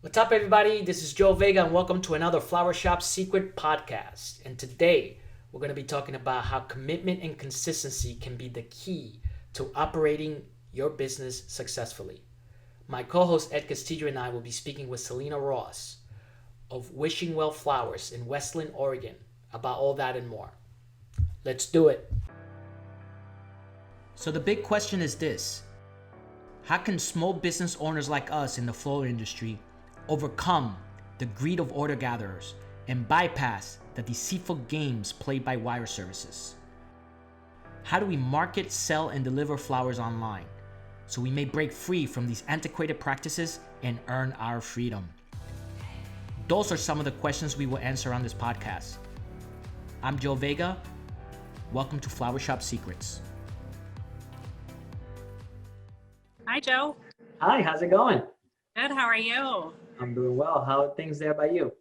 What's up, everybody? This is Joe Vega, and welcome to another Flower Shop Secret podcast. And today, we're going to be talking about how commitment and consistency can be the key to operating your business successfully. My co-host Ed Castillo and I will be speaking with Selena Ross of Wishing Well Flowers in West Linn, Oregon, about all that and more. Let's do it. So the big question is this: how can small business owners like us in the floral industry overcome the greed of order gatherers and bypass the deceitful games played by wire services? How do we market, sell, and deliver flowers online so we may break free from these antiquated practices and earn our freedom? Those are some of the questions we will answer on this podcast. I'm Joe Vega. Welcome to Flower Shop Secrets. Hi, Joe. Hi, how's it going? Good. How are you? I'm doing well. How are things there by you?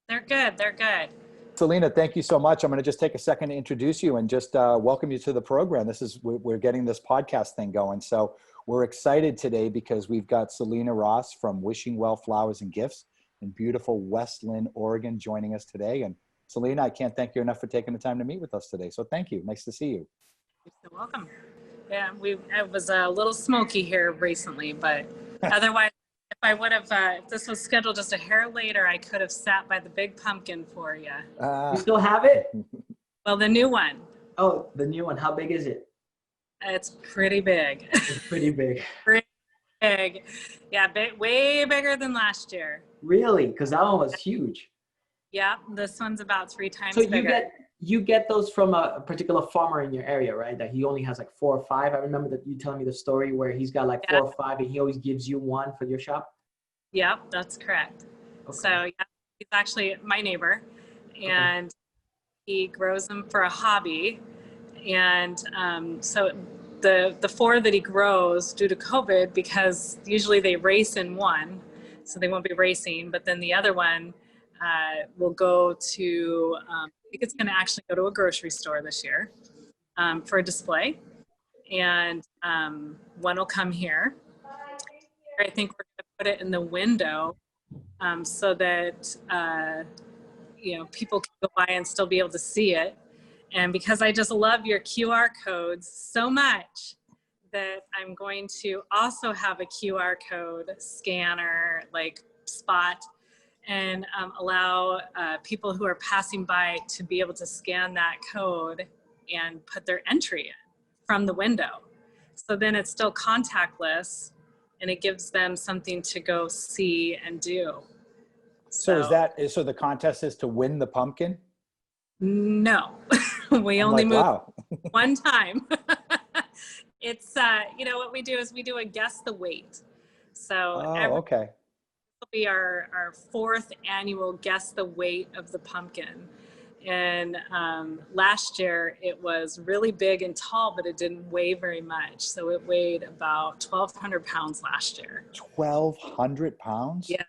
They're good. They're good. Selena, thank you so much. I'm going to just take a second to introduce you and just welcome you to the program. We're getting this podcast thing going. So we're excited today because we've got Selena Ross from Wishing Well Flowers and Gifts in beautiful West Linn, Oregon, joining us today. And Selena, I can't thank you enough for taking the time to meet with us today. So thank you. Nice to see you. You're so welcome. Yeah, it was a little smoky here recently, but otherwise, if this was scheduled just a hair later, I could have sat by the big pumpkin for you. You still have it? Well, the new one. Oh, the new one. How big is it? It's pretty big. It's pretty big. Pretty big. Yeah, way bigger than last year. Really? Because that one was huge. Yeah, this one's about 3 times So bigger. you get those from a particular farmer in your area, right? That he only has like 4 or 5. I remember that you telling me the story where he's got like 4 or 5, and he always gives you one for your shop. Yep, that's correct. Okay. So yeah, he's actually my neighbor, and he grows them for a hobby. And so the 4 that he grows due to COVID, because usually they race in one, so they won't be racing, but then the other one will go to, I think it's going to actually go to a grocery store this year for a display. And one will come here. I think we're going to put it in the window so that, people can go by and still be able to see it. And because I just love your QR codes so much, that I'm going to also have a QR code scanner spot and allow people who are passing by to be able to scan that code and put their entry in from the window. So then it's still contactless, and it gives them something to go see and do. So so the contest is to win the pumpkin? No, we I'm only like, moved wow. one time. It's, what we do is we do a guess the weight. So Okay. will be our 4th annual guess the weight of the pumpkin. And last year it was really big and tall, but it didn't weigh very much. So it weighed about 1,200 pounds last year. 1,200 pounds? Yeah.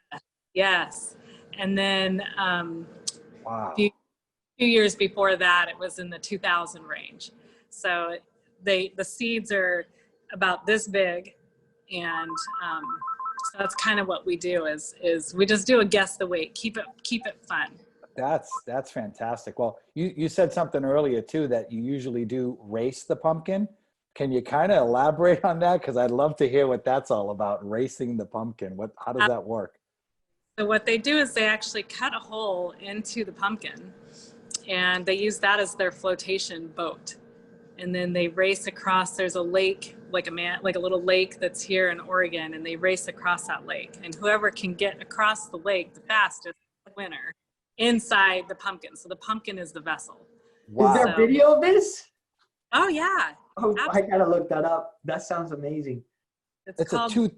Yes. And then Wow. few years before that, it was in the 2,000 range. So the seeds are about this big, and so that's kind of what we do is we just do a guess the weight, keep it fun. That's fantastic. Well, you said something earlier too, that you usually do race the pumpkin. Can you kind of elaborate on that? Because I'd love to hear what that's all about, racing the pumpkin. How does that work? So what they do is they actually cut a hole into the pumpkin, and they use that as their flotation boat. And then they race across. There's a lake, like a little lake that's here in Oregon, and they race across that lake. And whoever can get across the lake the fastest is the winner inside the pumpkin. So the pumpkin is the vessel. Wow. Is there a video of this? Oh yeah. Oh, Absolutely. I gotta look that up. That sounds amazing. It's called a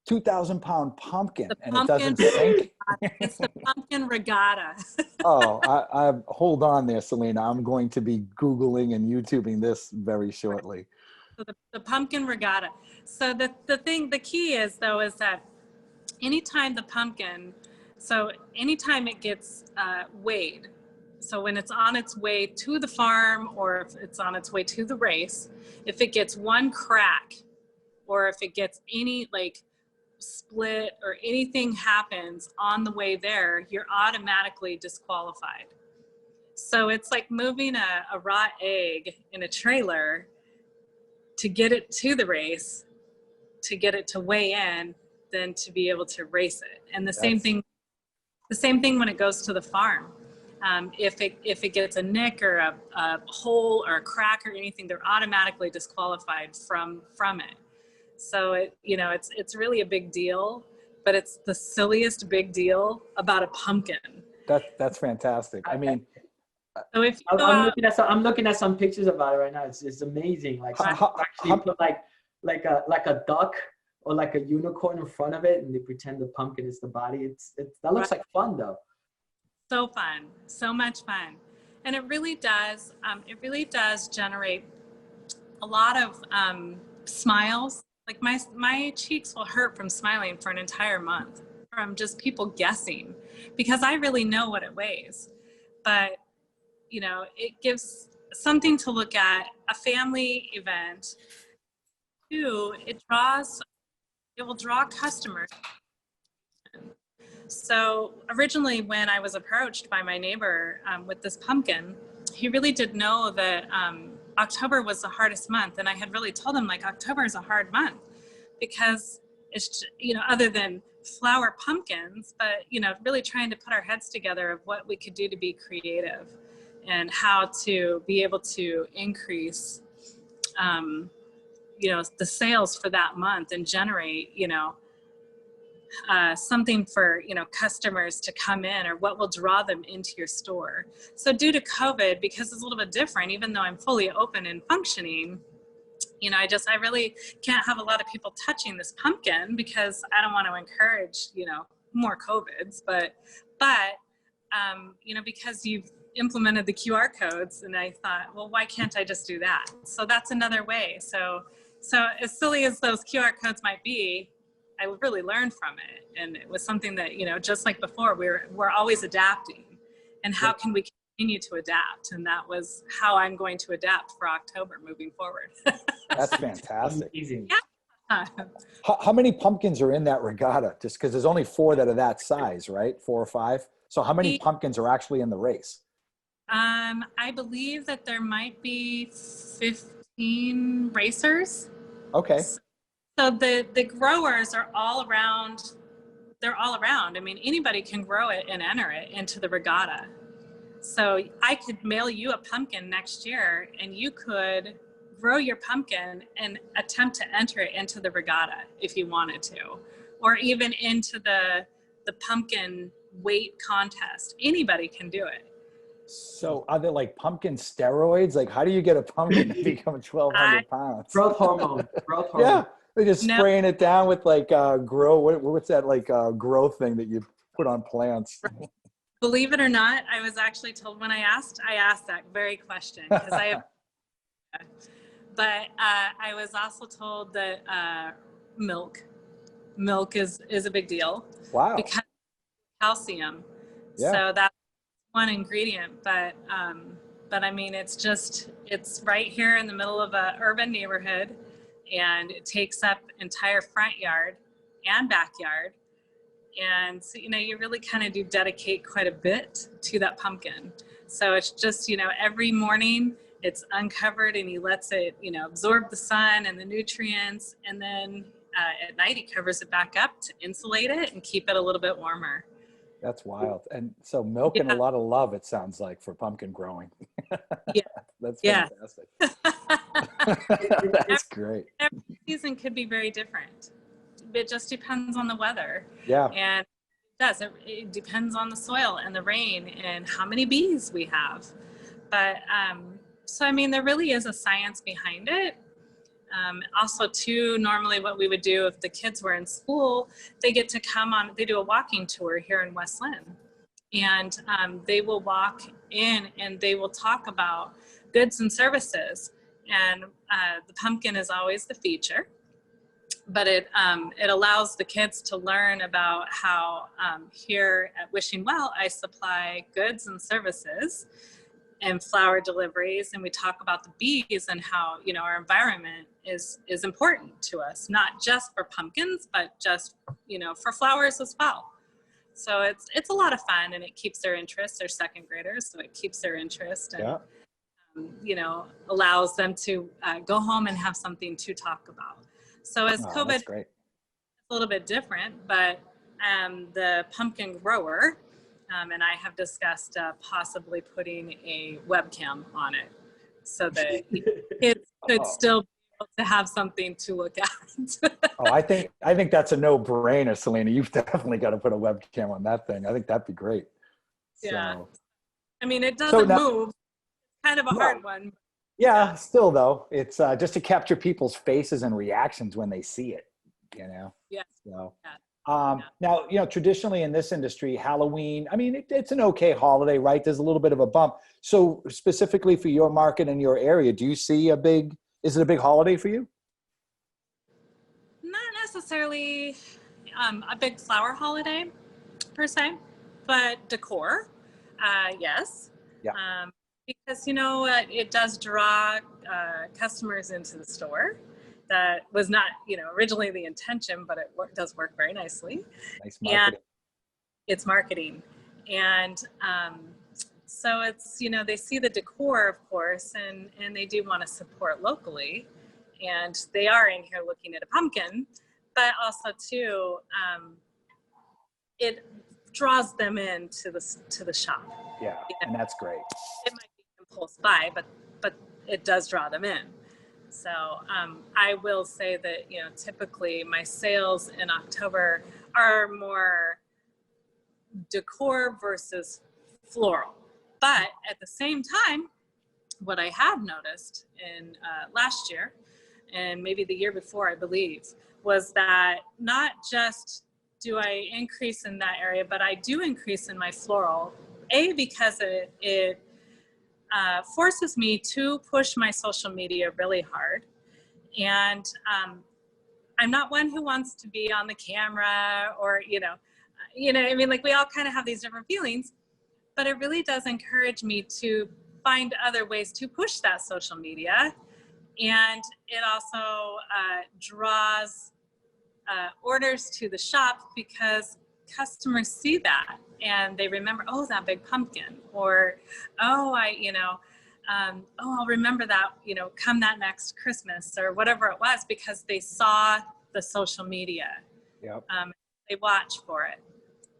2,000 pound pumpkin, the and pumpkin, it doesn't sink. It's the pumpkin regatta. Oh, I hold on there, Selena. I'm going to be Googling and YouTubing this very shortly. So the pumpkin regatta. So the key is though, is that anytime it gets weighed, so when it's on its way to the farm, or if it's on its way to the race, if it gets one crack, or if it gets any split or anything happens on the way there, you're automatically disqualified. So it's like moving a raw egg in a trailer to get it to the race, to get it to weigh in, than to be able to race it. And the same thing when it goes to the farm. If it gets a nick or a hole or a crack or anything, they're automatically disqualified from it. So it's really a big deal, but it's the silliest big deal about a pumpkin. That's fantastic. I mean, so if I'm looking at some pictures about it right now. It's amazing. Like actually put like a duck or like a unicorn in front of it, and they pretend the pumpkin is the body. That looks like fun though. So fun, so much fun, and it really does generate a lot of smiles. Like my cheeks will hurt from smiling for an entire month from just people guessing, because I really know what it weighs. But it gives something to look at, a family event. Two, it will draw customers. So originally, when I was approached by my neighbor with this pumpkin, he really did know that October was the hardest month. And I had really told him, like, October is a hard month because it's, other than flower pumpkins, but, really trying to put our heads together of what we could do to be creative and how to be able to increase, the sales for that month and generate, something for customers to come in, or what will draw them into your store. So due to COVID, because it's a little bit different, even though I'm fully open and functioning, I really can't have a lot of people touching this pumpkin because I don't want to encourage more COVIDs, but because you've implemented the QR codes, and I thought, well, why can't I just do that? So that's another way. So as silly as those QR codes might be, I really learned from it. And it was something that, just like before, we're always adapting. And how can we continue to adapt? And that was how I'm going to adapt for October moving forward. That's fantastic. Yeah. How many pumpkins are in that regatta? Just because there's only 4 that are that size, right? 4 or 5. So how many pumpkins are actually in the race? I believe that there might be 15 racers. Okay. So the growers are all around. They're all around. I mean, anybody can grow it and enter it into the regatta. So I could mail you a pumpkin next year, and you could grow your pumpkin and attempt to enter it into the regatta if you wanted to, or even into the pumpkin weight contest. Anybody can do it. So are there like pumpkin steroids? Like, how do you get a pumpkin to become 1,200 pounds? Growth hormone. Yeah, they're just spraying it down with like what's that, like growth thing that you put on plants? Believe it or not, I was actually told when I asked that very question, because I have, but I was also told that milk is a big deal. Wow. Because of calcium. Yeah. So that's one ingredient, but I mean, it's right here in the middle of a urban neighborhood, and it takes up entire front yard and backyard. And so, you really kind of do dedicate quite a bit to that pumpkin. So it's just, every morning it's uncovered and he lets it, absorb the sun and the nutrients. And then at night he covers it back up to insulate it and keep it a little bit warmer. That's wild. And so milk and a lot of love, it sounds like, for pumpkin growing. Yeah. That's fantastic. That's great. Every season could be very different. It just depends on the weather. Yeah. And it depends on the soil and the rain and how many bees we have. But so, I mean, there really is a science behind it. Also, too, normally what we would do if the kids were in school, they get to they do a walking tour here in West Linn. And they will walk in and they will talk about goods and services. And the pumpkin is always the feature. But it allows the kids to learn about how here at Wishing Well, I supply goods and services and flower deliveries, and we talk about the bees and how, you know, our environment is important to us, not just for pumpkins, but just, you know, for flowers as well. So it's a lot of fun, and it keeps their interest. They're second graders, so it keeps their interest, and you know, allows them to go home and have something to talk about. So as COVID, that's great. a little bit different, but the pumpkin grower and I have discussed possibly putting a webcam on it so that kids could still be able to have something to look at. I think that's a no-brainer, Selena. You've definitely got to put a webcam on that thing. I think that'd be great. Yeah. So, I mean, it doesn't move. It's kind of a hard one. Yeah, still though, it's just to capture people's faces and reactions when they see it, you know? Yes. So, now, you know, traditionally in this industry, Halloween, I mean, it's an okay holiday, right? There's a little bit of a bump. So specifically for your market and your area, do you see is it a big holiday for you? Not necessarily a big flower holiday per se, but decor, yes. Yeah. Because, you know, it does draw customers into the store. That was not, you know, originally the intention, but it does work very nicely. Nice marketing. And it's marketing. And so it's, you know, they see the decor, of course, and they do want to support locally. And they are in here looking at a pumpkin, but also too, it draws them into the shop. Yeah, you know? and that's great. It might be impulse buy, but it does draw them in. So I will say that, you know, typically my sales in October are more decor versus floral. But at the same time, what I have noticed in last year, and maybe the year before, I believe, was that not just do I increase in that area, but I do increase in my floral, because it forces me to push my social media really hard. And I'm not one who wants to be on the camera or, you know, I mean, like we all kind of have these different feelings, but it really does encourage me to find other ways to push that social media. And it also draws orders to the shop because customers see that and they remember, oh, that big pumpkin, or, oh, I'll remember that, you know, come that next Christmas or whatever it was, because they saw the social media. Yep. They watch for it.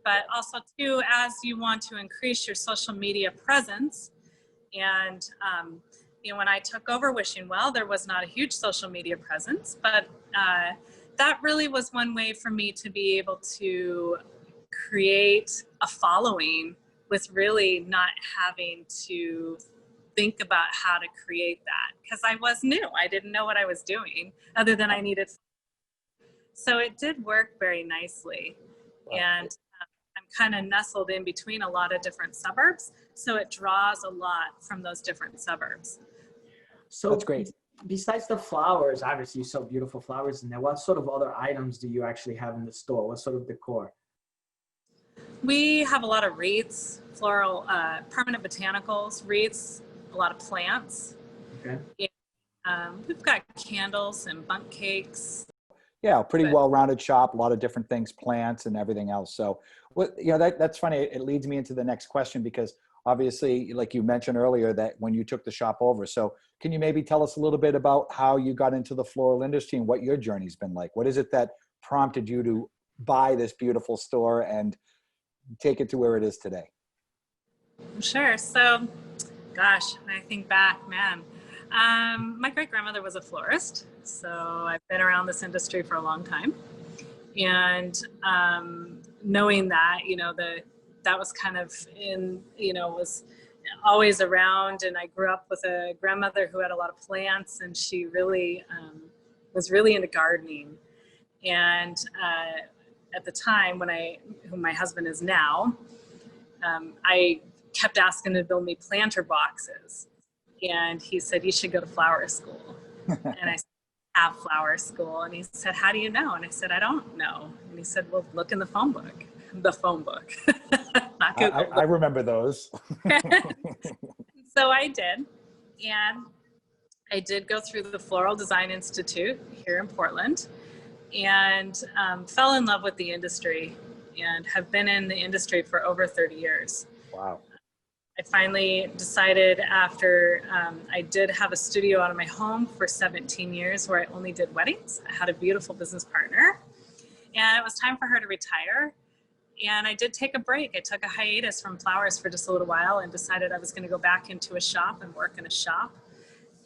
But also too, as you want to increase your social media presence, and you know, when I took over Wishing Well, there was not a huge social media presence, but that really was one way for me to be able to create a following with really not having to think about how to create that, because I was new. I didn't know what I was doing other than I needed. So it did work very nicely. And I'm kind of nestled in between a lot of different suburbs. So it draws a lot from those different suburbs. So that's great. Besides the flowers, obviously you sell beautiful flowers in there. What sort of other items do you actually have in the store? What sort of decor? We have a lot of wreaths, floral, permanent botanicals, wreaths, a lot of plants. Okay. We've got candles and bundt cakes. Yeah, pretty well-rounded shop, a lot of different things, plants and everything else. So, you know, that's funny. It leads me into the next question, because obviously, like you mentioned earlier, that when you took the shop over. So can you maybe tell us a little bit about how you got into the floral industry and what your journey's been like? What is it that prompted you to buy this beautiful store and take it to where it is today? Sure. So, gosh, when I think back, man, my great-grandmother was a florist. So I've been around this industry for a long time. And knowing that, you know, that was kind of was always around. And I grew up with a grandmother who had a lot of plants, and she really was really into gardening. And at the time who my husband is now, I kept asking him to build me planter boxes. And he said, you should go to flower school. And I said, have flower school. And he said, how do you know? And I said, I don't know. And he said, well, look in the phone book. The phone book. Not Google. I remember those. So I did, and I did go through the Floral Design Institute here in Portland, and fell in love with the industry and have been in the industry for over 30 years. Wow. I finally decided after I did have a studio out of my home for 17 years where I only did weddings. I had a beautiful business partner, and it was time for her to retire. And I did take a break. I took a hiatus from flowers for just a little while and decided I was going to go back into a shop and work in a shop.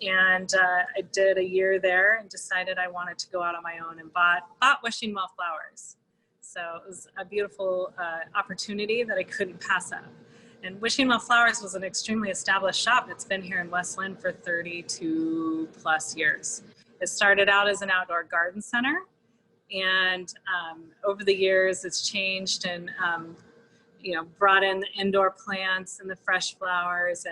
And I did a year there and decided I wanted to go out on my own and bought Wishing Well Flowers. So it was a beautiful opportunity that I couldn't pass up. And Wishing Well Flowers was an extremely established shop. It's been here in West Linn for 32 plus years. It started out as an outdoor garden center, and over the years it's changed and brought in the indoor plants and the fresh flowers,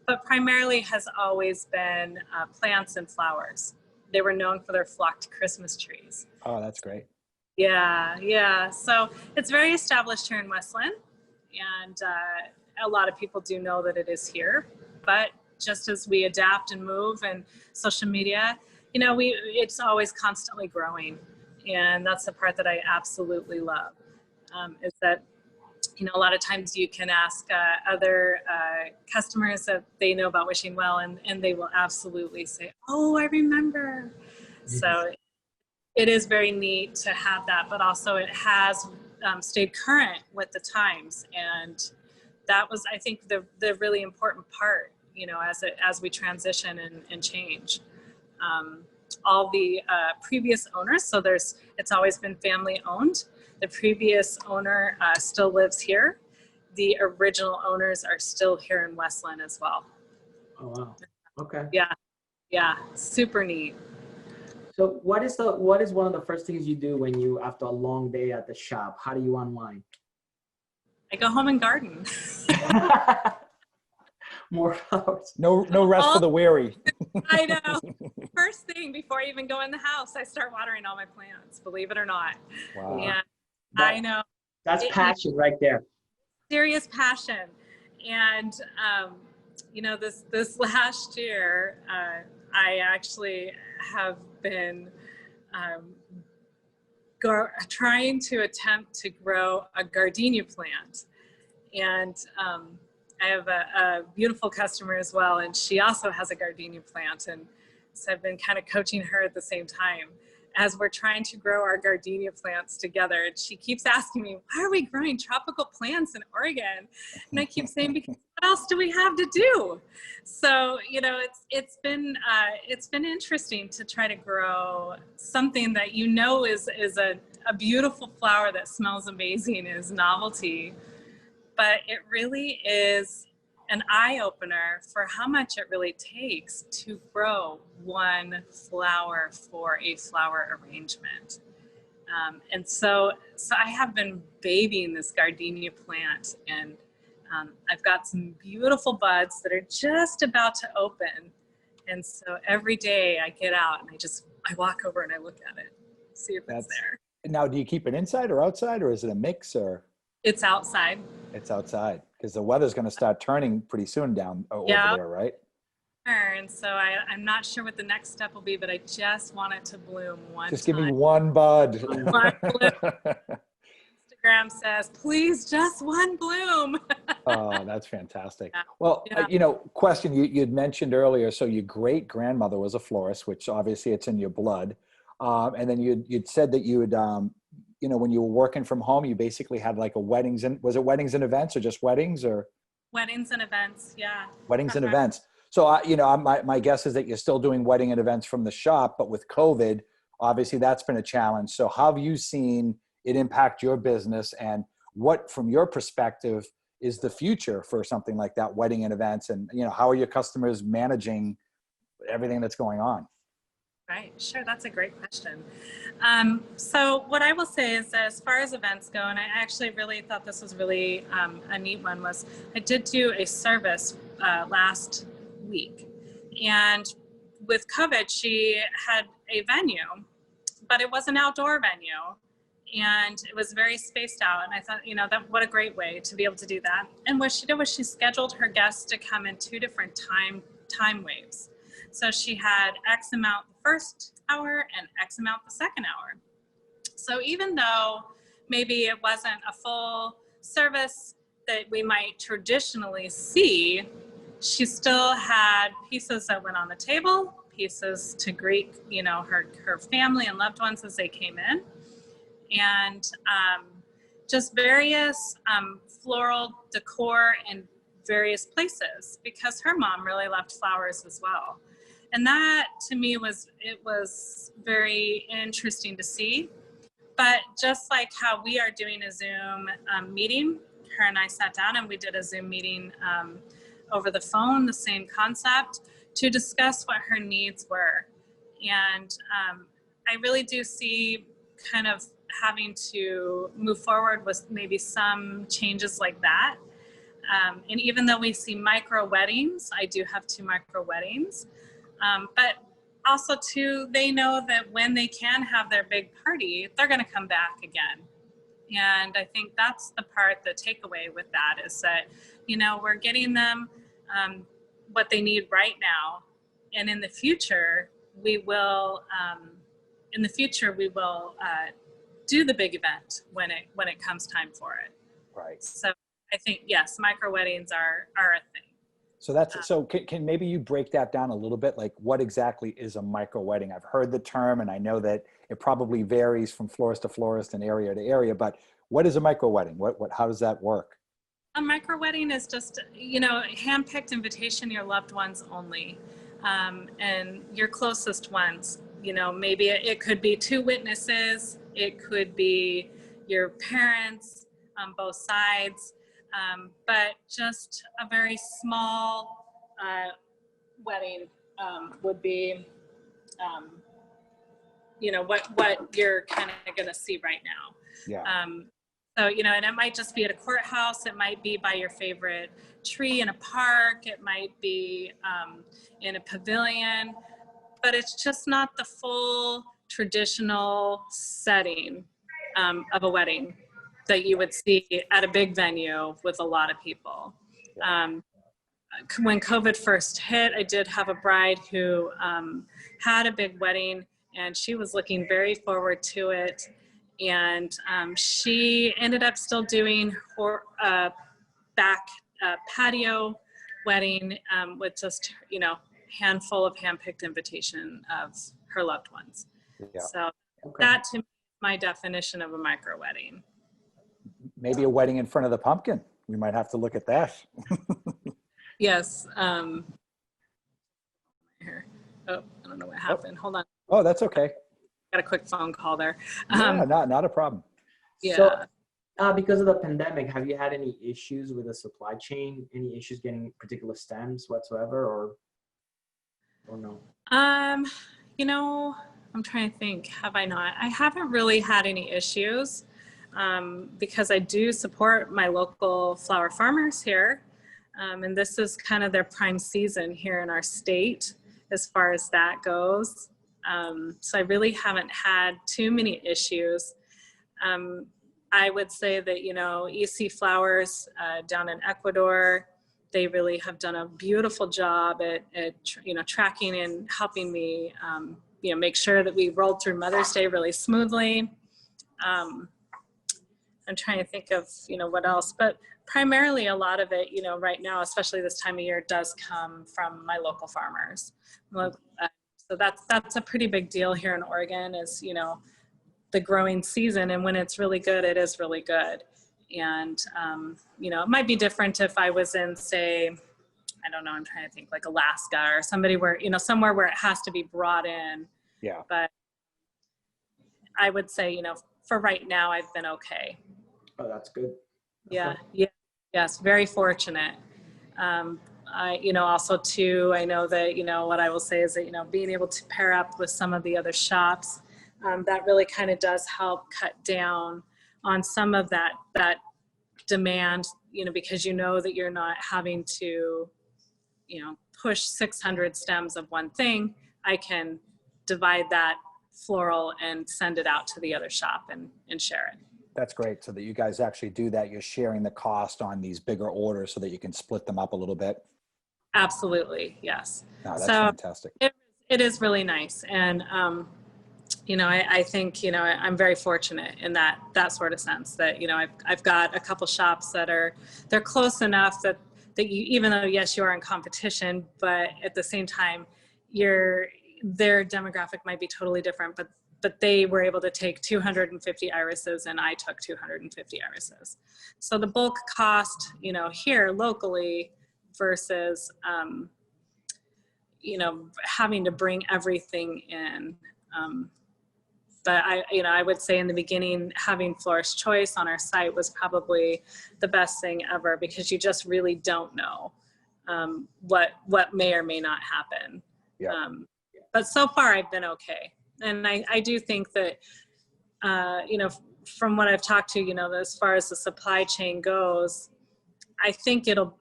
but primarily has always been plants and flowers. They were known for their flocked Christmas trees. Oh, that's great. Yeah. So it's very established here in West Linn, and a lot of people do know that it is here. But just as we adapt and move and social media, it's always constantly growing. And that's the part that I absolutely love, is that, a lot of times you can ask other customers if they know about Wishing Well, and they will absolutely say, oh, I remember. So it is very neat to have that, but also it has stayed current with the times. And that was, I think, the really important part, as we transition and change. All the previous owners, so it's always been family owned. The previous owner still lives here. The original owners are still here in West Linn as well. Oh, wow. Okay. Yeah, super neat. So what is one of the first things you do when you, after a long day at the shop? How do you unwind? I go home and garden. More flowers. No rest for the weary. I know. First thing before I even go in the house, I start watering all my plants, believe it or not. Wow. And I know. That's passion right there. Serious passion. And, this last year, I actually have been trying to attempt to grow a gardenia plant. And I have a beautiful customer as well, and she also has a gardenia plant. And so I've been kind of coaching her at the same time as we're trying to grow our gardenia plants together. And she keeps asking me, why are we growing tropical plants in Oregon? And I keep saying, because what else do we have to do? So, it's been interesting to try to grow something that is a beautiful flower that smells amazing, is novelty. But it really is an eye-opener for how much it really takes to grow one flower for a flower arrangement. And so I have been babying this gardenia plant, and I've got some beautiful buds that are just about to open. And so every day I get out and I walk over and I look at it, see if it's there. Now, do you keep it inside or outside, or is it a mix, or? It's outside. It's outside because the weather's going to start turning pretty soon down over there, right? And so I'm not sure what the next step will be, but I just want it to bloom one Just time. give me one bud. One bloom. Instagram says, please, just one bloom. Oh, that's fantastic. Yeah. Well, Yeah. Question you'd mentioned earlier. So your great grandmother was a florist, which obviously it's in your blood. And then you'd said that you would, when you were working from home, you basically had like was it weddings and events, or just weddings, or? Weddings and events, yeah. Weddings and events. So, my guess is that you're still doing wedding and events from the shop, but with COVID, obviously that's been a challenge. So how have you seen it impact your business, and what, from your perspective, is the future for something like that, wedding and events? And, how are your customers managing everything that's going on? Right, sure, that's a great question. So what I will say is that as far as events go, and I actually really thought this was really a neat one, was I did do a service last week. And with COVID, she had a venue, but it was an outdoor venue. and it was very spaced out. And I thought, that what a great way to be able to do that. And what she did was she scheduled her guests to come in 2 different time waves. So she had X amount the first hour and X amount the second hour. So even though maybe it wasn't a full service that we might traditionally see, she still had pieces that went on the table, pieces to greet, her family and loved ones as they came in, and just various floral decor in various places, because her mom really loved flowers as well. And that to me was very interesting to see. But just like how we are doing a Zoom meeting, her and I sat down and we did a Zoom meeting over the phone, the same concept, to discuss what her needs were. And I really do see kind of having to move forward with maybe some changes like that. And even though we see micro weddings, I do have 2 micro weddings, but also too, they know that when they can have their big party, they're going to come back again. And I think that's the part, the takeaway with that is that, we're getting them what they need right now. And in the future, we will do the big event when it comes time for it. Right. So I think, yes, micro weddings are a thing. So so can maybe you break that down a little bit? Like, what exactly is a micro wedding? I've heard the term, and I know that it probably varies from florist to florist and area to area, but what is a micro wedding? How does that work? A micro wedding is just, hand-picked invitation, your loved ones only, and your closest ones. Maybe it could be 2 witnesses. It could be your parents on both sides. But just a very small wedding would be, what you're kind of going to see right now. Yeah. So, and it might just be at a courthouse. It might be by your favorite tree in a park. It might be in a pavilion, but it's just not the full traditional setting of a wedding that you would see at a big venue with a lot of people. When COVID first hit, I did have a bride who had a big wedding, and she was looking very forward to it. And she ended up still doing her back patio wedding with just, handful of hand-picked invitation of her loved ones. Yeah. So that to me is my definition of a micro wedding. Maybe a wedding in front of the pumpkin. We might have to look at that. Yes. Here. Oh, I don't know what happened. Hold on. Oh, that's okay. Got a quick phone call there. Yeah, not a problem. Yeah. So, because of the pandemic, have you had any issues with the supply chain? Any issues getting particular stems whatsoever, or no? I'm trying to think. Have I not? I haven't really had any issues because I do support my local flower farmers here. And this is kind of their prime season here in our state as far as that goes. So I really haven't had too many issues. I would say that, EC Flowers down in Ecuador, they really have done a beautiful job at tracking and helping me, make sure that we rolled through Mother's Day really smoothly. I'm trying to think of, what else, but primarily a lot of it, right now, especially this time of year, does come from my local farmers. So that's a pretty big deal here in Oregon is, the growing season. And when it's really good, it is really good. And, it might be different if I was in, say, I don't know, I'm trying to think like Alaska or somebody where, somewhere where it has to be brought in. Yeah. But I would say, for right now, I've been okay. Oh, that's good. Yeah. Yes. Very fortunate. Also too, I know that, what I will say is that, being able to pair up with some of the other shops, that really kind of does help cut down on some of that demand, because that you're not having to, push 600 stems of one thing. I can divide that floral and send it out to the other shop and share it. That's great. So that you guys actually do that. You're sharing the cost on these bigger orders so that you can split them up a little bit. Absolutely. Yes. No, that's So fantastic. it is really nice. And, I think, I'm very fortunate in that sort of sense that, I've got a couple shops they're close enough that you, even though, yes, you are in competition, but at the same time, their demographic might be totally different, but they were able to take 250 irises and I took 250 irises. So the bulk cost, here locally versus, having to bring everything in. But I would say in the beginning, having Florist Choice on our site was probably the best thing ever, because you just really don't know what may or may not happen. Yeah. But so far I've been okay. And I do think that, from what I've talked to, as far as the supply chain goes, I think it'll,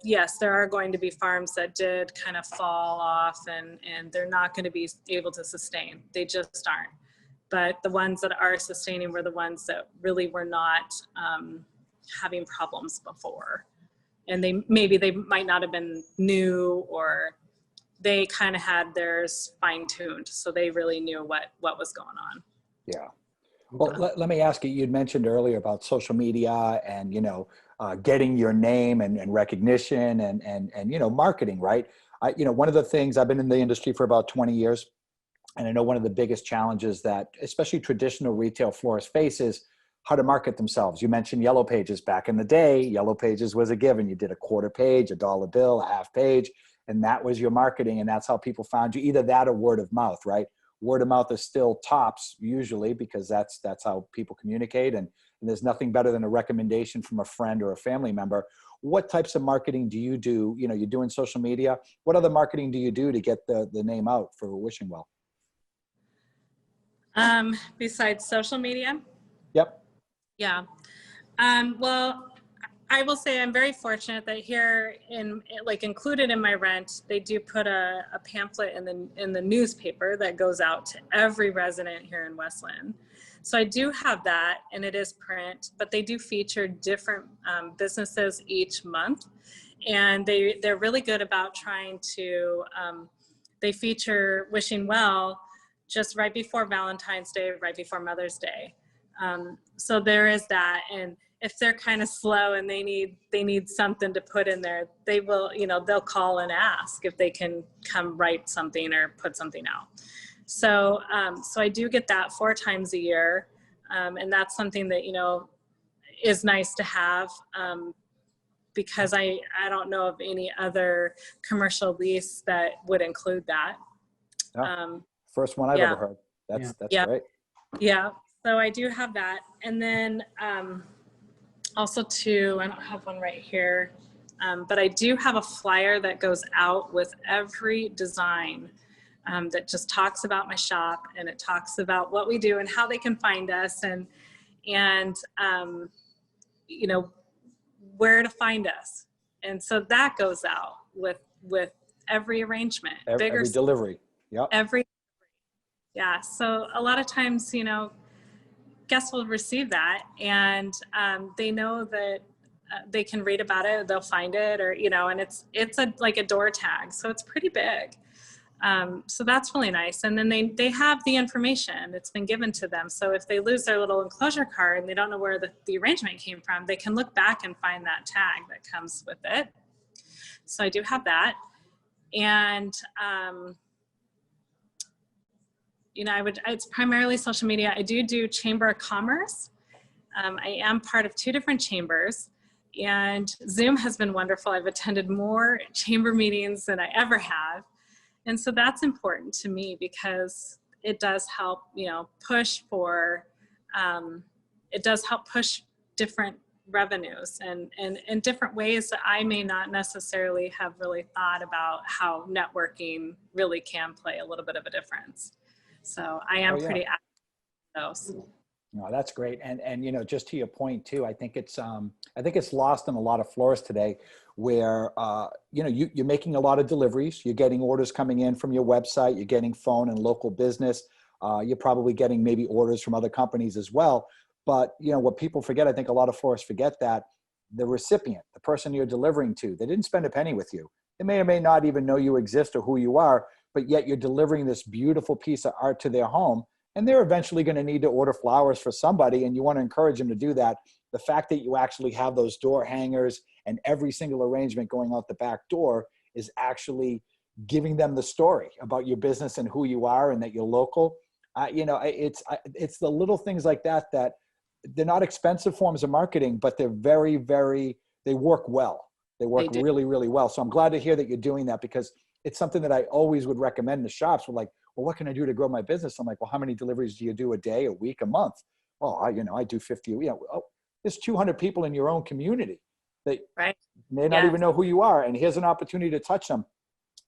yes, there are going to be farms that did kind of fall off and they're not going to be able to sustain. They just aren't. But the ones that are sustaining were the ones that really were not having problems before. And they might not have been new, or they kind of had theirs fine-tuned. So they really knew what was going on. Yeah. Well, let me ask you, you'd mentioned earlier about social media and, getting your name and recognition and marketing, right? One of the things, I've been in the industry for about 20 years. And I know one of the biggest challenges that especially traditional retail florists face is how to market themselves. You mentioned Yellow Pages. Back in the day, Yellow Pages was a given. You did a quarter page, a dollar bill, a half page, and that was your marketing. And that's how people found you, either that or word of mouth, right? Word of mouth is still tops usually, because that's how people communicate. And there's nothing better than a recommendation from a friend or a family member. What types of marketing do you do? You're doing social media. What other marketing do you do to get the name out for Wishing Well? Besides social media? Yep. Yeah. Well, I will say I'm very fortunate that here included in my rent, they do put a pamphlet in the newspaper that goes out to every resident here in West Linn. So I do have that, and it is print, but they do feature different businesses each month. And they're really good about trying to, they feature Wishing Well just right before Valentine's Day, right before Mother's Day. So there is that. And if they're kind of slow and they need something to put in there, they will, they'll call and ask if they can come write something or put something out. So I do get that 4 times a year. And that's something that, is nice to have, because I don't know of any other commercial lease that would include that. Oh. First one I've ever heard. That's great. Yeah. So I do have that. And then also too, I don't have one right here, but I do have a flyer that goes out with every design that just talks about my shop, and it talks about what we do and how they can find us and where to find us. And so that goes out with every arrangement, every delivery. Yep. Yeah. So a lot of times, guests will receive that, and they know that they can read about it, they'll find it, or, and it's like a door tag. So it's pretty big. So that's really nice. And then they have the information that's been given to them. So if they lose their little enclosure card and they don't know where the arrangement came from, they can look back and find that tag that comes with it. So I do have that. And, it's primarily social media. I do Chamber of Commerce. I am part of 2 different chambers, and Zoom has been wonderful. I've attended more chamber meetings than I ever have. And so that's important to me, because it does help, push for, it does help push different revenues and different ways that I may not necessarily have really thought about how networking really can play a little bit of a difference. So I am pretty active in those. No, that's great. And just to your point too, I think it's lost in a lot of florists today where, you're making a lot of deliveries, you're getting orders coming in from your website, you're getting phone and local business. You're probably getting maybe orders from other companies as well. But, you know, what people forget, I think a lot of florists forget that the recipient, the person you're delivering to, they didn't spend a penny with you. They may or may not even know you exist or who you are, but yet you're delivering this beautiful piece of art to their home. And they're eventually going to need to order flowers for somebody, and you want to encourage them to do that. The fact that you actually have those door hangers and every single arrangement going out the back door is actually giving them the story about your business and who you are and that you're local. You know, it's the little things like that that they're not expensive forms of marketing, but they're very, very, they work well. They work really, really well. So I'm glad to hear that you're doing that, because it's something that I always would recommend in the shops. We're like, well, what can I do to grow my business? I'm like, well, how many deliveries do you do a day, a week, a month? Well, I do 50. You know, there's 200 people in your own community that may not even know who you are. And here's an opportunity to touch them.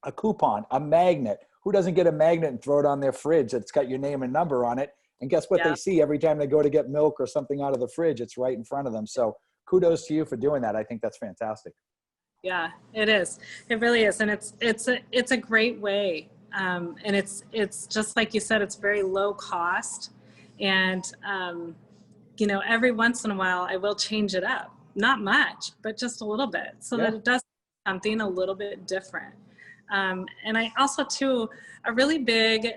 A coupon, a magnet. Who doesn't get a magnet and throw it on their fridge that's got your name and number on it? And guess what they see every time they go to get milk or something out of the fridge? It's right in front of them. So kudos to you for doing that. I think that's fantastic. Yeah, it is. It really is. And it's a great way. And it's just like you said, it's very low cost. And, you know, every once in a while I will change it up. Not much, but just a little bit, so that it does something a little bit different. And I also, too, a really big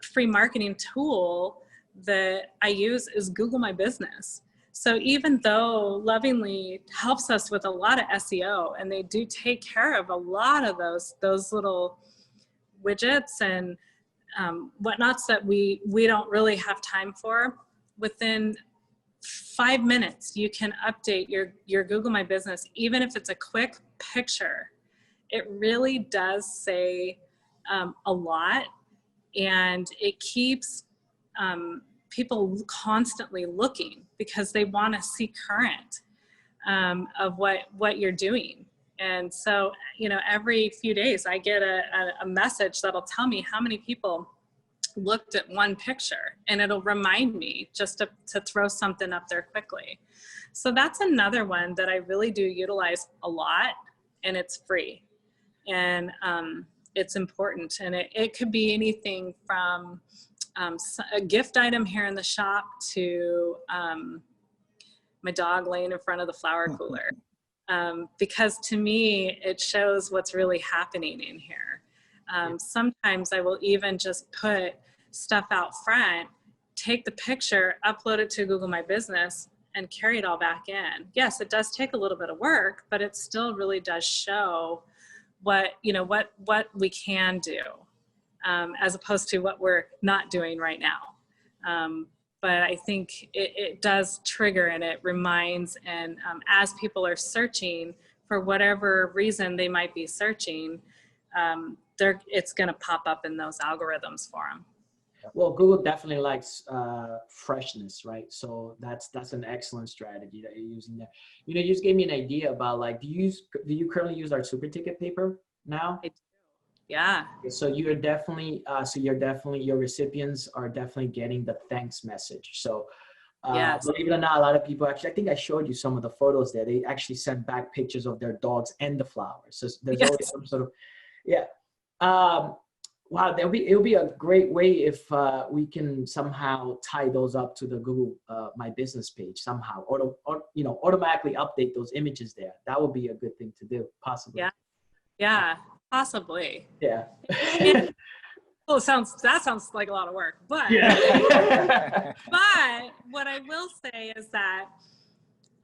free marketing tool that I use is Google My Business. So even though Lovingly helps us with a lot of SEO, and they do take care of a lot of those little widgets and whatnots that we don't really have time for, within 5 minutes you can update your Google My Business, even if it's a quick picture. It really does say a lot, and it keeps people constantly looking because they want to see current of what you're doing. And so, you know, every few days I get a message that'll tell me how many people looked at one picture, and it'll remind me just to throw something up there quickly. So that's another one that I really do utilize a lot, and it's free. And it's important, and it could be anything from a gift item here in the shop to my dog laying in front of the flower cooler, because to me it shows what's really happening in here. Sometimes I will even just put stuff out front, take the picture, upload it to Google My Business, and carry it all back in. Yes, it does take a little bit of work, but it still really does show what we can do, as opposed to what we're not doing right now. But I think it does trigger, and it reminds, and as people are searching for whatever reason they might be searching, it's going to pop up in those algorithms for them. Well, Google definitely likes freshness, right? So that's an excellent strategy that you're using there. You know, you just gave me an idea about, like, do you currently use our super ticket paper now? I do. Yeah. So you're definitely your recipients are definitely getting the thanks message. So believe it or not, a lot of people actually, I think I showed you some of the photos there. They actually sent back pictures of their dogs and the flowers. So there's always some sort of, wow, it'll be a great way if we can somehow tie those up to the Google My Business page somehow, or automatically update those images there. That would be a good thing to do, possibly. Yeah, possibly. Yeah. Well, that sounds like a lot of work, but but what I will say is that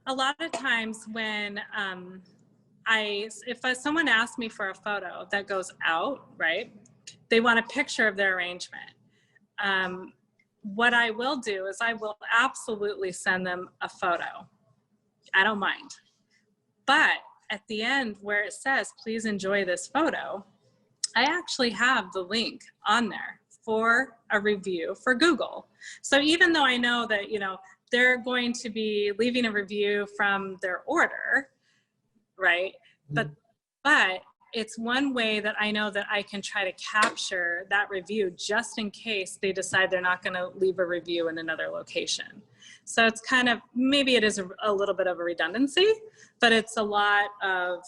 a lot of times when if someone asks me for a photo that goes out, right? They want a picture of their arrangement. What I will do is I will absolutely send them a photo. I don't mind. But at the end where it says, please enjoy this photo, I actually have the link on there for a review for Google. So even though I know that, you know, they're going to be leaving a review from their order, right? Mm-hmm. But it's one way that I know that I can try to capture that review just in case they decide they're not going to leave a review in another location. So it's kind of, maybe it is a little bit of a redundancy, but it's a lot of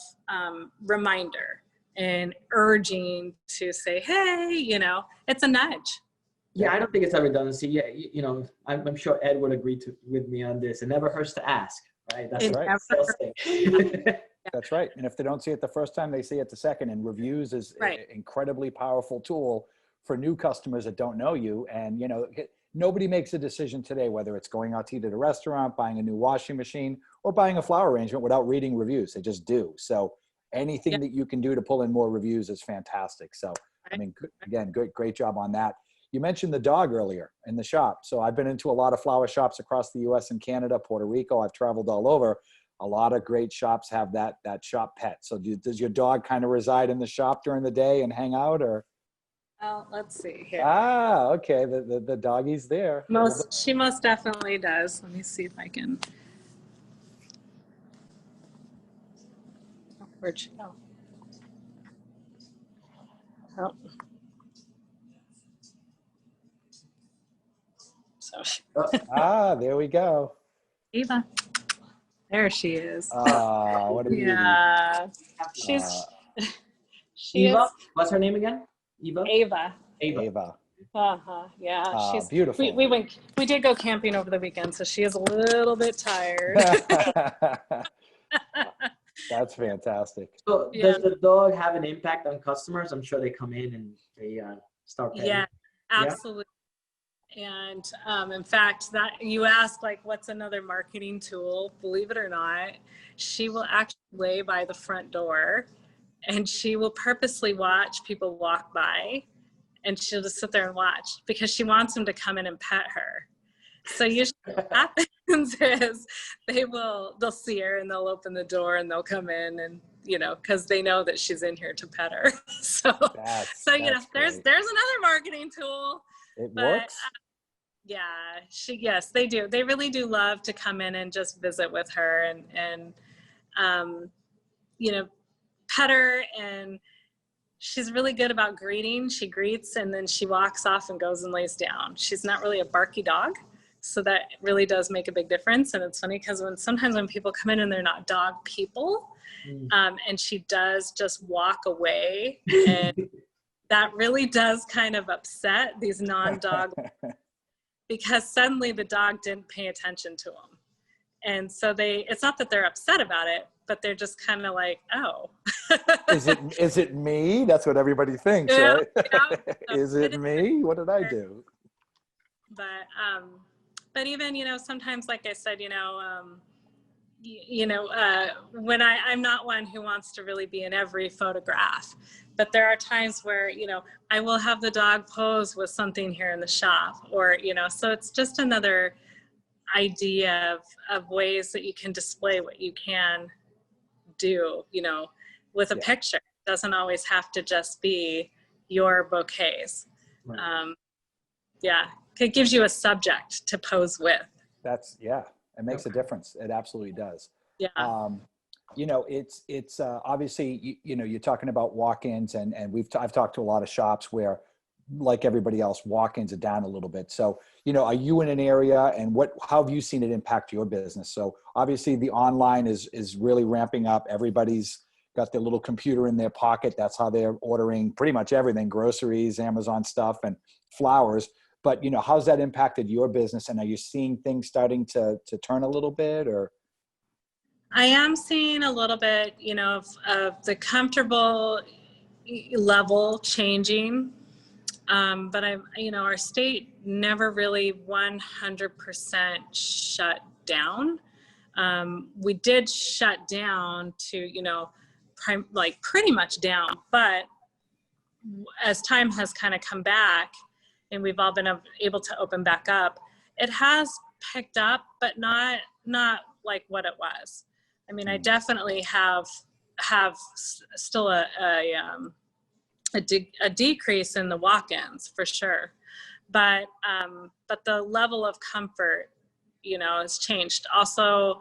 reminder and urging to say, hey, you know, it's a nudge. Yeah, I don't think it's a redundancy. Yeah, you know, I'm sure Ed would agree with me on this. It never hurts to ask, right? That's It right. the first thing. That's right. And if they don't see it the first time, they see it the second. And reviews is Right. an incredibly powerful tool for new customers that don't know you. And, you know, nobody makes a decision today, whether it's going out to eat at a restaurant, buying a new washing machine, or buying a flower arrangement without reading reviews. They just do. So anything that you can do to pull in more reviews is fantastic. So, I mean, again, great job on that. You mentioned the dog earlier in the shop. So I've been into a lot of flower shops across the US and Canada, Puerto Rico. I've traveled all over. A lot of great shops have that shop pet. So does your dog kind of reside in the shop during the day and hang out, or? Well, let's see here. Ah, okay. The doggy's there. She most definitely does. Let me see if I can. Where'd she go? Oh. So Ah, there we go. Eva. There she is. Ah, what a beauty. Yeah. She's she Eva, is what's her name again? Eva? Ava. Ava. Uh-huh. Yeah. She's beautiful. We did go camping over the weekend, so she is a little bit tired. That's fantastic. So does the dog have an impact on customers? I'm sure they come in and they start petting. Yeah, absolutely. And in fact, that you asked, like, what's another marketing tool? Believe it or not, she will actually lay by the front door and she will purposely watch people walk by, and she'll just sit there and watch because she wants them to come in and pet her. So usually what happens is they'll see her and they'll open the door and they'll come in, and, you know, because they know that she's in here to pet her. So you know, there's another marketing tool. It works. Yeah, yes, they do. They really do love to come in and just visit with her and you know, pet her. And she's really good about greeting. She greets and then she walks off and goes and lays down. She's not really a barky dog. So that really does make a big difference. And it's funny because sometimes when people come in and they're not dog people, and she does just walk away, and that really does kind of upset these non-dog because suddenly the dog didn't pay attention to them. And so it's not that they're upset about it, but they're just kind of like, oh. Is it me? That's what everybody thinks, right? Is it me? What did I do? But even, you know, sometimes, like I said, you know, when I'm not one who wants to really be in every photograph, but there are times where, you know, I will have the dog pose with something here in the shop, or, you know, so it's just another idea of ways that you can display what you can do, you know, with a picture. It doesn't always have to just be your bouquets. Right. It gives you a subject to pose with. It makes a difference. It absolutely does. You know, it's obviously, you know, you're talking about walk-ins, and I've talked to a lot of shops where, like everybody else, walk-ins are down a little bit. So, you know, are you in an area, and how have you seen it impact your business? So obviously the online is really ramping up. Everybody's got their little computer in their pocket. That's how they're ordering pretty much everything: groceries, Amazon stuff, and flowers. But, you know, how's that impacted your business? And are you seeing things starting to turn a little bit, or? I am seeing a little bit, you know, of the comfortable level changing. But you know, our state never really 100% shut down. We did shut down to, you know, like pretty much down, but as time has kind of come back and we've all been able to open back up, it has picked up, but not like what it was. I mean, I definitely have still a decrease in the walk-ins for sure, but the level of comfort, you know, has changed. Also,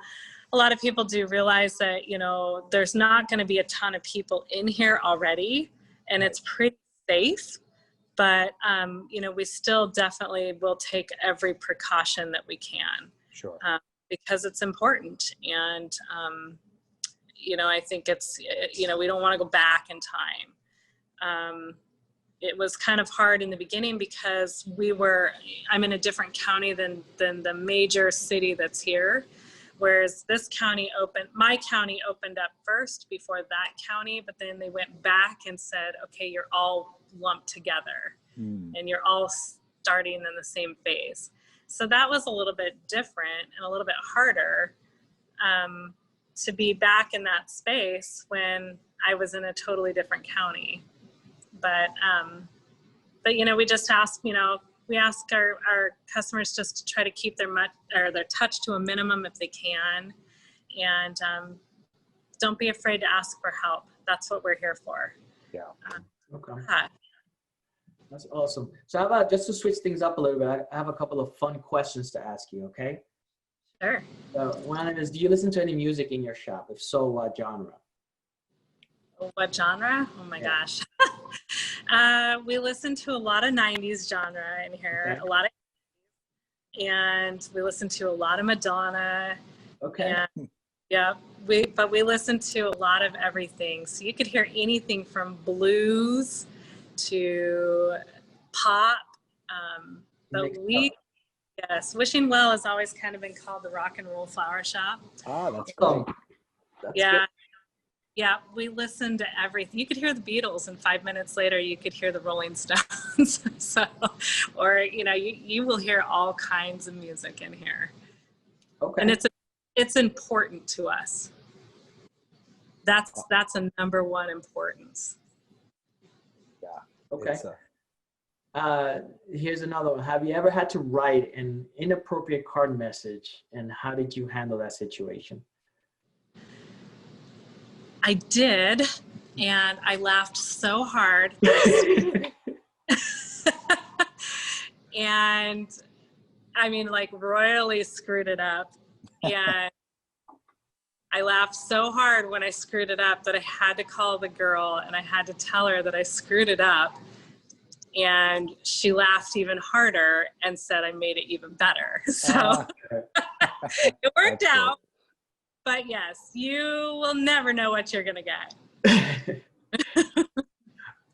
a lot of people do realize that, you know, there's not going to be a ton of people in here already, and it's pretty safe. But you know, we still definitely will take every precaution that we can. Sure. Because it's important, and you know, I think it's, you know, we don't want to go back in time. it was kind of hard in the beginning because I'm in a different county than the major city that's here. Whereas my county opened up first before that county, but then they went back and said, okay, you're all lumped together and you're all starting in the same phase. So that was a little bit different and a little bit harder to be back in that space when I was in a totally different county. But we just ask, we ask our customers just to try to keep their touch to a minimum if they can. And don't be afraid to ask for help. That's what we're here for. Yeah. Okay. That's awesome. So how about, just to switch things up a little bit, I have a couple of fun questions to ask you, okay? Sure. One is, do you listen to any music in your shop? If so, what genre? What genre? Oh my gosh. We listen to a lot of 90s genre in here, and we listen to a lot of Madonna. Okay. And, yeah, we listen to a lot of everything. So you could hear anything from blues to pop. Yes, Wishing Well has always kind of been called the rock and roll flower shop. Ah, that's great. That's yeah. good. Yeah, we listen to everything. You could hear the Beatles, and 5 minutes later, you could hear the Rolling Stones. You will hear all kinds of music in here. Okay. And it's important to us. That's a number one importance. Yeah. Okay. Here's another one. Have you ever had to write an inappropriate card message, and how did you handle that situation? I did, and I laughed so hard. And I mean, like, royally screwed it up. And I laughed so hard when I screwed it up that I had to call the girl and I had to tell her that I screwed it up. And she laughed even harder and said I made it even better. So it worked out. But yes, you will never know what you're going to get.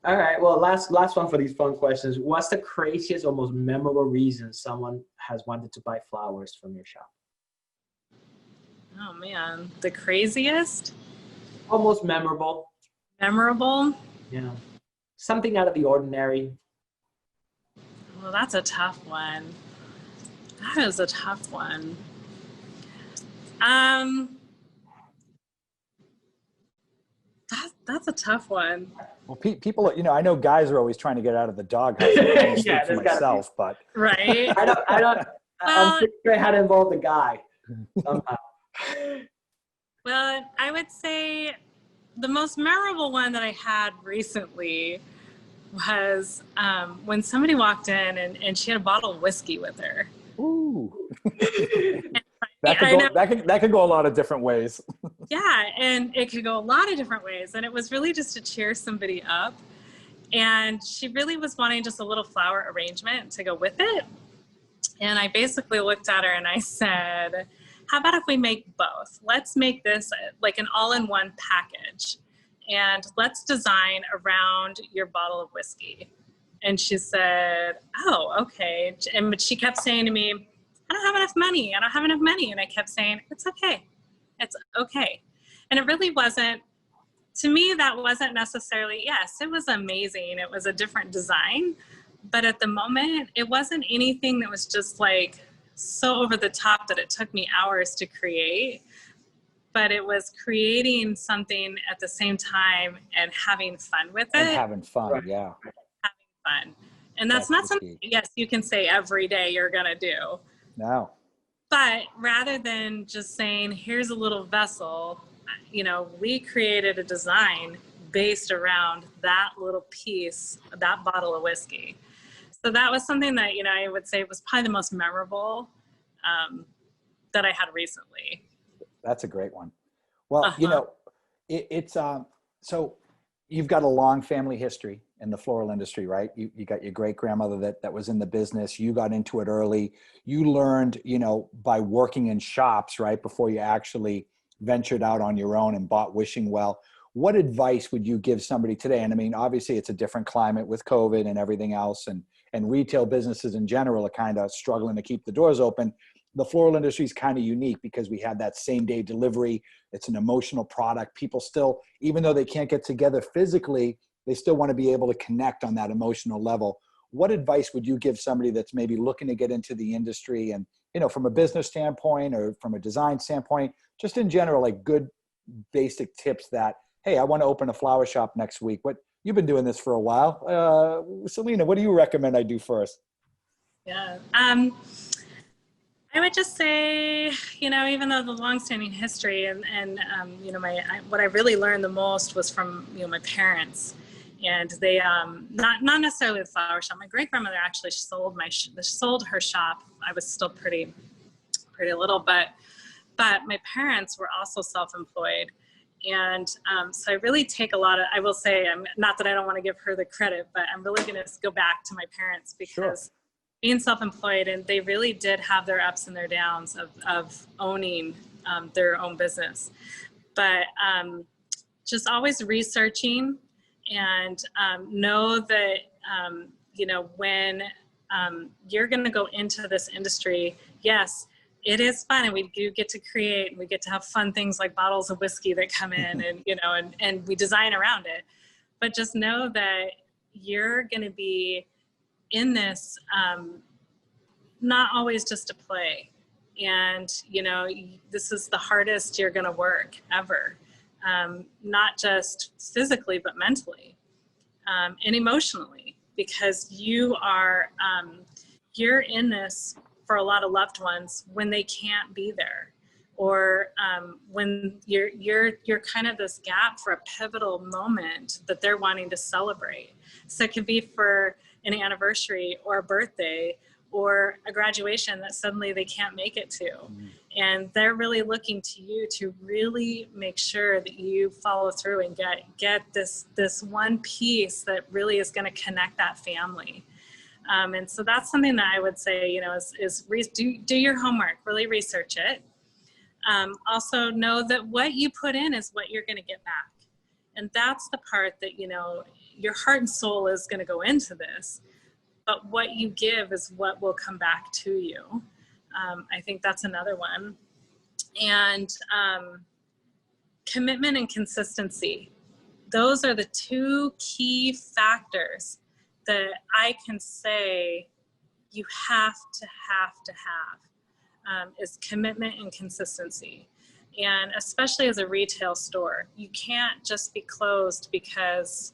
All right. Well, last one for these fun questions. What's the craziest or most memorable reason someone has wanted to buy flowers from your shop? Oh, man. The craziest? Almost memorable. Memorable? Yeah. Something out of the ordinary. Well, that's a tough one. That is a tough one. That's a tough one. Well, people, I know guys are always trying to get out of the doghouse. I can't speak for myself, but right. I'm pretty sure I had to involve the guy somehow. Well, I would say the most memorable one that I had recently was when somebody walked in and she had a bottle of whiskey with her. Ooh. That could go a lot of different ways. Yeah, and it could go a lot of different ways. And it was really just to cheer somebody up. And she really was wanting just a little flower arrangement to go with it. And I basically looked at her and I said, how about if we make both? Let's make this like an all-in-one package. And let's design around your bottle of whiskey. And she said, oh, okay. But she kept saying to me, I don't have enough money. I don't have enough money. And I kept saying, it's okay. It's okay. And it really wasn't, to me, that wasn't necessarily, yes, it was amazing. It was a different design. But at the moment, it wasn't anything that was just like so over the top that it took me hours to create. But it was creating something at the same time and having fun with it. And having fun, right. Yeah. Having fun. And that's not something, yes, you can say every day you're going to do. No. But rather than just saying, here's a little vessel, we created a design based around that little piece, that bottle of whiskey. So that was something that, I would say was probably the most memorable that I had recently. That's a great one. Well, it's so you've got a long family history in the floral industry, right? You got your great grandmother that was in the business. You got into it early. You learned, by working in shops, right? Before you actually ventured out on your own and bought Wishing Well. what advice would you give somebody today? And I mean, obviously it's a different climate with COVID and everything else, and retail businesses in general are kind of struggling to keep the doors open. The floral industry is kind of unique because we have that same day delivery. It's an emotional product. People still, even though they can't get together physically, they still want to be able to connect on that emotional level. What advice would you give somebody that's maybe looking to get into the industry, and, you know, from a business standpoint or from a design standpoint, just in general, like good basic tips that, hey, I want to open a flower shop next week. What, you've been doing this for a while. Selena, what do you recommend I do first? Yeah. I would just say, you know, even though the longstanding history and you know, what I really learned the most was from, you know, my parents, and they, not necessarily the flower shop. My great grandmother actually sold her shop. I was still pretty little, but my parents were also self-employed. And so I really take a lot of, I will say, not that I don't want to give her the credit, but I'm really going to go back to my parents, because being self-employed, and they really did have their ups and their downs of owning their own business. But just always researching, and know that, you know, when you're going to go into this industry, yes, it is fun, and we do get to create, and we get to have fun things like bottles of whiskey that come in, and, you know, and we design around it. But just know that you're going to be in this, not always just to play. And, you know, this is the hardest you're going to work ever. Not just physically, but mentally, and emotionally, because you are, you're in this for a lot of loved ones when they can't be there, or when you're kind of this gap for a pivotal moment that they're wanting to celebrate. So it could be for an anniversary or a birthday or a graduation that suddenly they can't make it to. And they're really looking to you to really make sure that you follow through and get this one piece that really is going to connect that family. And so that's something that I would say, you know, is do your homework, really research it. Also know that what you put in is what you're going to get back. And that's the part that, you know, your heart and soul is going to go into this, but what you give is what will come back to you. I think that's another one. And commitment and consistency. Those are the two key factors that I can say you have to have, is commitment and consistency. And especially as a retail store, you can't just be closed because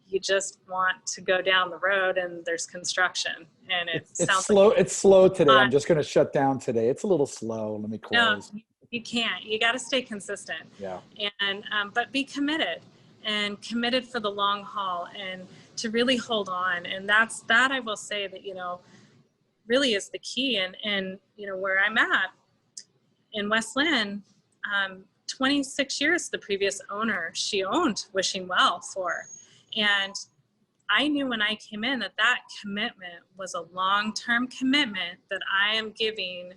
you just want to go down the road and there's construction and it's slow. like it's slow today. I'm just going to shut down today. It's a little slow. Let me close. No, you can't. You got to stay consistent. Yeah. And but be committed, and committed for the long haul, and to really hold on. And that I will say that, you know, really is the key. And you know, where I'm at in West Linn, 26 years, the previous owner, she owned Wishing Well for. And I knew when I came in that commitment was a long-term commitment that I am giving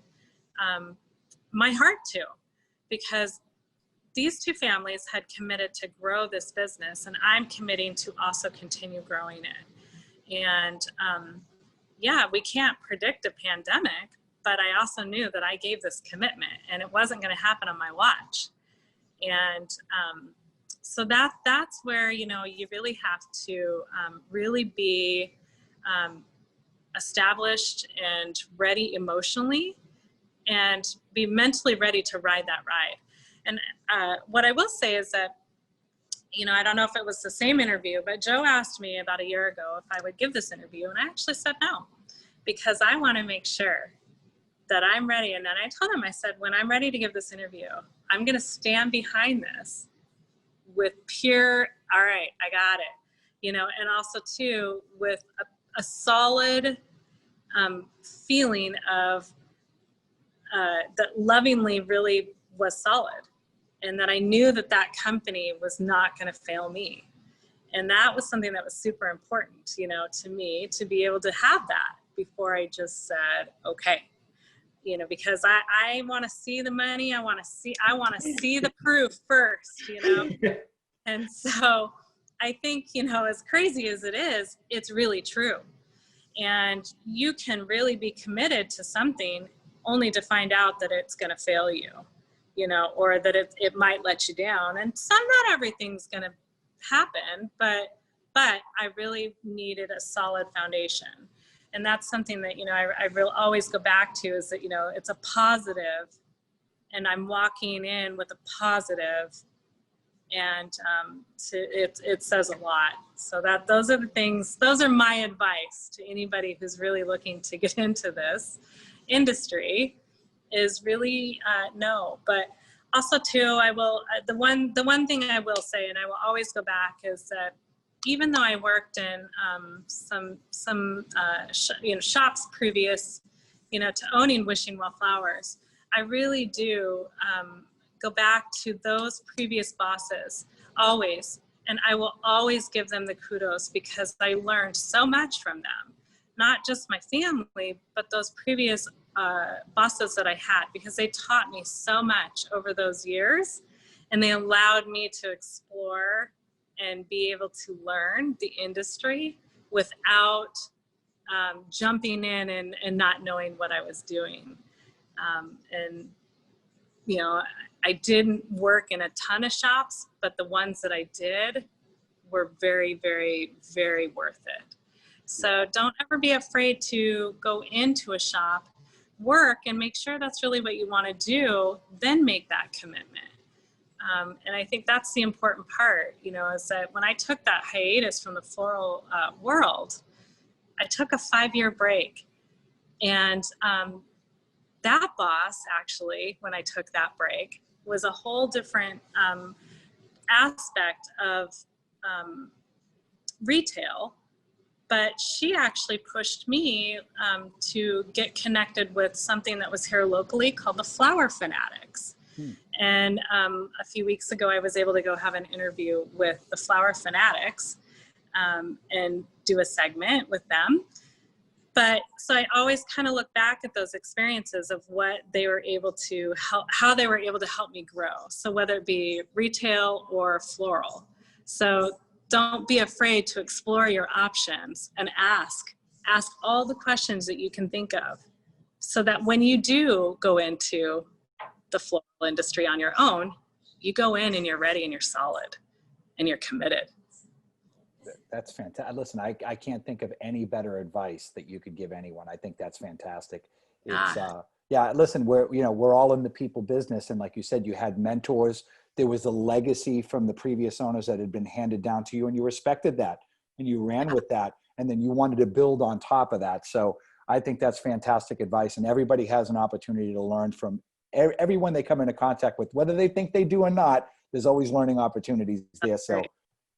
my heart to, because these two families had committed to grow this business, and I'm committing to also continue growing it. And yeah, we can't predict a pandemic, but I also knew that I gave this commitment and it wasn't going to happen on my watch. And so that's where, you know, you really have to really be established and ready emotionally, and be mentally ready to ride that ride. And what I will say is that, you know, I don't know if it was the same interview, but Joe asked me about a year ago if I would give this interview, and I actually said no, because I want to make sure that I'm ready. And then I told him, I said, when I'm ready to give this interview, I'm going to stand behind this with pure, all right, I got it, you know, and also too, with a solid feeling of that lovingly really was solid, and that I knew that company was not going to fail me. And that was something that was super important, you know, to me, to be able to have that before I just said, okay, you know, because I want to see the money. I want to see the proof first, you know? And so I think, as crazy as it is, it's really true. And you can really be committed to something only to find out that it's going to fail you, or that it might let you down. And not everything's going to happen, but I really needed a solid foundation. And that's something that, I will always go back to, is that, it's a positive, and I'm walking in with a positive, and it says a lot. So those are the things, those are my advice to anybody who's really looking to get into this industry, is really no. But also too, I will, the one thing I will say, and I will always go back, is that even though I worked in some shops previous, to owning Wishing Well Flowers, I really do go back to those previous bosses always, and I will always give them the kudos, because I learned so much from them, not just my family, but those previous bosses that I had, because they taught me so much over those years, and they allowed me to explore and be able to learn the industry without jumping in and not knowing what I was doing. And I didn't work in a ton of shops, but the ones that I did were very, very, very worth it. So don't ever be afraid to go into a shop, work, and make sure that's really what you want to do, then make that commitment. And I think that's the important part, is that when I took that hiatus from the floral world, I took a 5-year break. And that boss, actually, when I took that break, was a whole different aspect of retail. But she actually pushed me to get connected with something that was here locally called the Flower Fanatics. And a few weeks ago, I was able to go have an interview with the Flower Fanatics and do a segment with them. But so I always kind of look back at those experiences of what they were able to help, how they were able to help me grow. So whether it be retail or floral. So don't be afraid to explore your options and ask all the questions that you can think of, so that when you do go into the floral industry on your own, you go in and you're ready and you're solid and you're committed. That's fantastic. Listen, I can't think of any better advice that you could give anyone. I think that's fantastic. It's listen, we're all in the people business. And like you said, you had mentors. There was a legacy from the previous owners that had been handed down to you, and you respected that and you ran with that. And then you wanted to build on top of that. So I think that's fantastic advice. And everybody has an opportunity to learn from everyone they come into contact with, whether they think they do or not. There's always learning opportunities there. So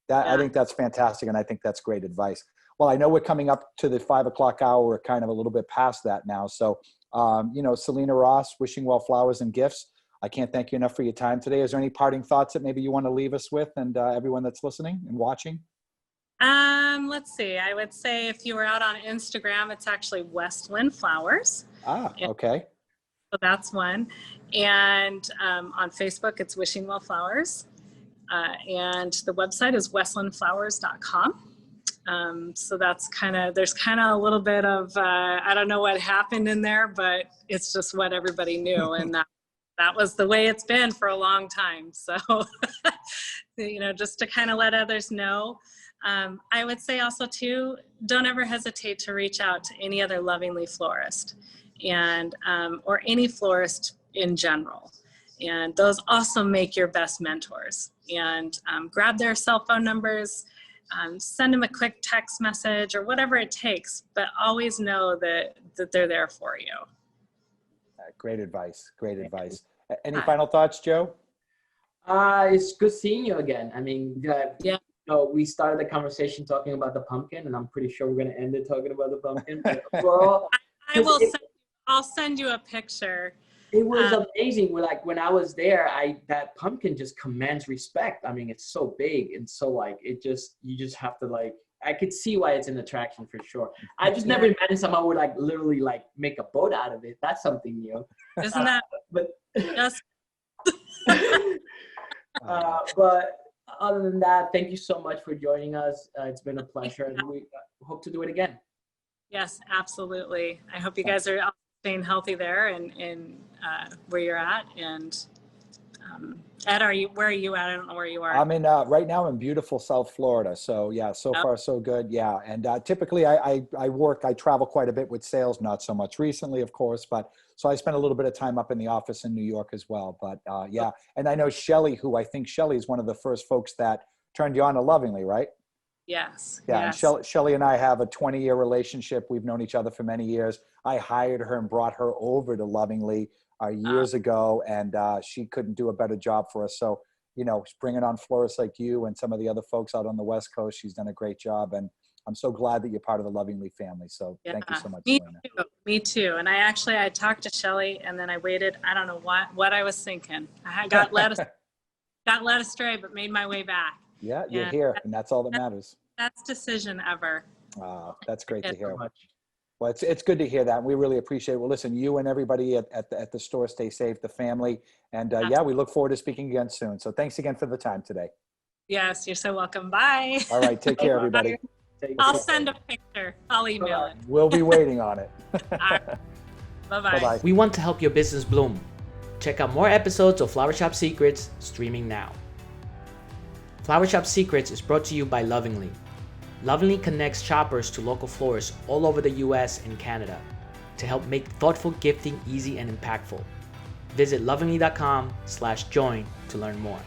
I think that's fantastic. And I think that's great advice. Well, I know we're coming up to the 5 o'clock hour. We're kind of a little bit past that now. So, Selena Ross, Wishing Well Flowers and Gifts, I can't thank you enough for your time today. Is there any parting thoughts that maybe you want to leave us with, and everyone that's listening and watching? Let's see. I would say if you were out on Instagram, it's actually West Linn Flowers. Okay. So that's one. And on Facebook, it's Wishing Well Flowers. And the website is westlinnflowers.com. So that's there's kind of a little bit of, I don't know what happened in there, but it's just what everybody knew. And that was the way it's been for a long time. So, just to kind of let others know. I would say also too, don't ever hesitate to reach out to any other Loving Leaf florist, and or any florist in general. And those also make your best mentors. And grab their cell phone numbers, send them a quick text message or whatever it takes, but always know that they're there for you. Great advice. Great advice. Any final thoughts, Joe? It's good seeing you again. I mean, we started the conversation talking about the pumpkin, and I'm pretty sure we're going to end it talking about the pumpkin. I'll send you a picture. It was amazing. When I was there, that pumpkin just commands respect. I mean, it's so big, and so you just have to I could see why it's an attraction for sure. I just never imagined someone would literally make a boat out of it. That's something new. Isn't that? But Just. but other than that, thank you so much for joining us. It's been a pleasure, and we hope to do it again. Yes, absolutely. I hope you guys are staying healthy there and where you're at. And Ed, where are you at? I don't know where you are. I'm in, right now I'm in beautiful South Florida. So yeah, so far so good. Yeah. And typically I travel quite a bit with sales, not so much recently, of course, but so I spend a little bit of time up in the office in New York as well. But yeah. And I know Shelly, Shelly is one of the first folks that turned you on to Lovingly, right? Yes. Yeah, yes. and Shelly and I have a 20-year relationship. We've known each other for many years. I hired her and brought her over to Lovingly years ago, and she couldn't do a better job for us. So, bringing on florists like you and some of the other folks out on the West Coast, she's done a great job, and I'm so glad that you're part of the Lovingly family. So thank you so much, Selena. Me too. And I talked to Shelly, and then I waited. I don't know what I was thinking. I got led astray, but made my way back. Yeah, you're here, and that's all that matters. Best decision ever. That's great to hear. Well, it's good to hear that. And we really appreciate it. Well, listen, you and everybody at the store, stay safe, the family. And yeah, we look forward to speaking again soon. So thanks again for the time today. Yes, you're so welcome. Bye. All right. Take care, everybody. I'll send a picture. I'll email it. We'll be waiting on it. Right. Bye-bye. Bye-bye. We want to help your business bloom. Check out more episodes of Flower Shop Secrets streaming now. Flower Shop Secrets is brought to you by Lovingly. Lovingly connects shoppers to local florists all over the US and Canada to help make thoughtful gifting easy and impactful. Visit lovingly.com/join to learn more.